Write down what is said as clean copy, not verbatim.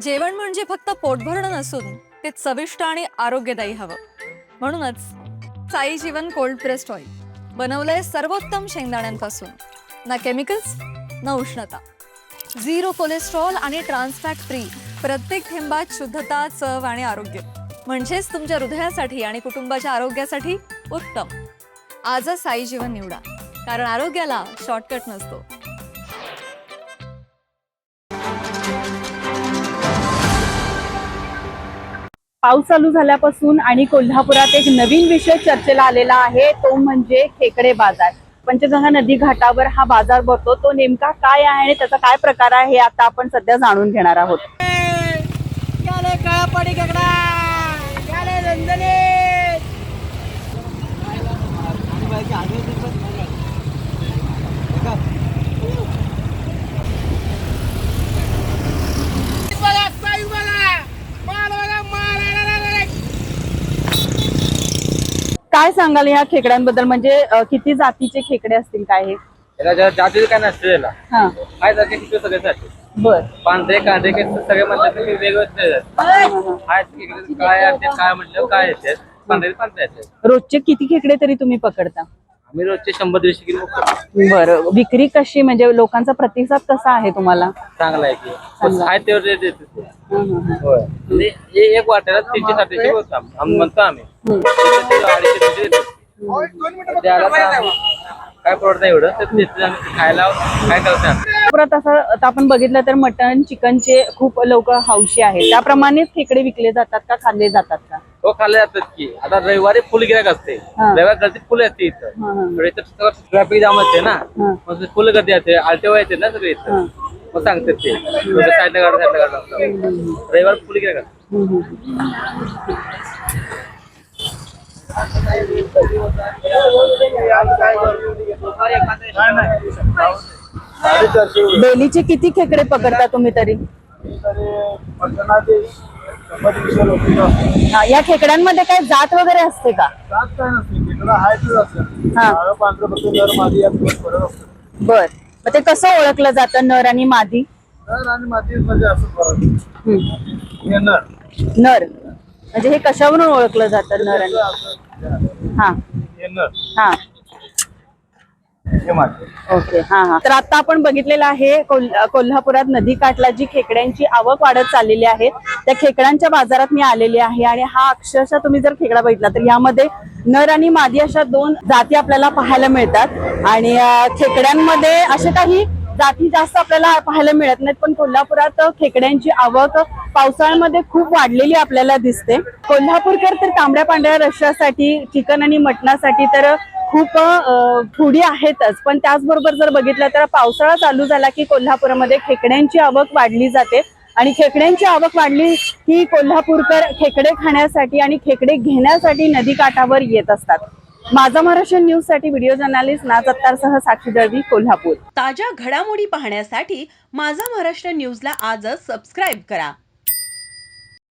जेवण म्हणजे फक्त पोटभरणं नसून ते चविष्ट आणि आरोग्यदायी हवं. म्हणूनच साई जीवन कोल्ड प्रेस्ड ऑइल बनवलंय सर्वोत्तम शेंगदाण्यांपासून. ना केमिकल्स ना उष्णता, झिरो कोलेस्ट्रॉल आणि ट्रान्सफॅट फ्री. प्रत्येक थेंबात शुद्धता, चव आणि आरोग्य. म्हणजेच तुमच्या हृदयासाठी आणि कुटुंबाच्या आरोग्यासाठी उत्तम. आजच साई जीवन निवडा, कारण आरोग्याला शॉर्टकट नसतो. पाऊस चालू झाल्यापासून आणि कोल्हापुरात एक नवीन विषय चर्चेला आलेला आहे, तो म्हणजे खेकडे बाजार. पंचगंगा नदी घाटावर हा बाजार भरतो. तो नेमका काय आहे आणि त्याचा काय प्रकार आहे हे आता आपण सध्या जाणून घेणार आहोत. काय सांगाल या खेकड्यांबद्दल, म्हणजे किती जातीचे खेकडे असतील काय हे? जाती काय नसते त्याला. हा, काय जाते किती सगळ्यासाठी बर. पांढरे कांदे सगळे म्हणतात की वेगवेगळे काय म्हटलं काय येते पांढरे पांढरे येते. रोजचे किती खेकडे तरी तुम्ही पकडता? आम्ही रोजचे 100-150 किलो बरं. विक्री कशी, म्हणजे लोकांचा प्रतिसाद कसा आहे तुम्हाला? चांगला आहे की आहे तेवढे रेट देते ते. होय म्हणजे एक वाट्याला 300-700 बोलतो आम्ही म्हणतो आम्ही 250 देतो. त्याला काय पडत नाही एवढं तर देतो आम्ही खायला. काय करतो परत असं आता आपण बघितलं तर मटन चिकनचे खूप लोक हौशी आहेत, त्याप्रमाणेच खेकडे विकले जातात का, खाल्ले जातात का? हो खाल्ले जातात की. आता रविवारी फुल गिराक असते, रविवार गर्दी फुल असते इथं. ट्रॅफिक जाम असते ना, मग फुल गर्दी असते, आलटेवा येते ना सगळे इथं. मग सांगतात ते साईडला काढा रविवार फुल गिराक असते. बेलीचे किती खेकडे पकडता तुम्ही तरी? या खेकड्यांमध्ये काय जात वगैरे असते का? बर. मग ते कसं ओळखलं जातं, नर आणि मादी? नर म्हणजे हे कशावरून ओळखलं जातं, नर आणि? हा हा, ओके. हा हा. तर आता आपण बघितलेलं आहे कोल्हापुरात नदी काठला जी खेकड्यांची आवक वाढत चाललेली आहे, त्या खेकड्यांच्या बाजारात मी आलेली आहे. आणि हा अक्षरशः तुम्ही जर खेकडा बघितला तर यामध्ये नर आणि मादी अशा दोन जाती आपल्याला पाहायला मिळतात. आणि खेकड्यांमध्ये असे काही जाती जास्त आपल्याला पाहायला मिळत नाहीत, पण कोल्हापुरात खेकड्यांची आवक पावसाळ्यामध्ये खूप वाढलेली आपल्याला दिसते. कोल्हापूरकर तर तांबड्या पांढऱ्या रश्श्यासाठी, चिकन आणि मटणासाठी तर खूप फुडी आहेतच, पण त्याचबरोबर जर बघितलं तर पावसाळा चालू झाला की कोल्हापुरामध्ये खेकड्यांची आवक वाढली जाते. आणि खेकड्यांची आवक वाढली की कोल्हापूरकर खेकडे खाण्यासाठी आणि खेकडे घेण्यासाठी नदी काठावर येत असतात. माझा महाराष्ट्र न्यूज साठी व्हिडिओ जर्नालिस्ट नाज अत्तारसह साक्षी दळवी, कोल्हापूर. ताज्या घडामोडी पाहण्यासाठी माझा महाराष्ट्र न्यूजला आजच सबस्क्राईब करा.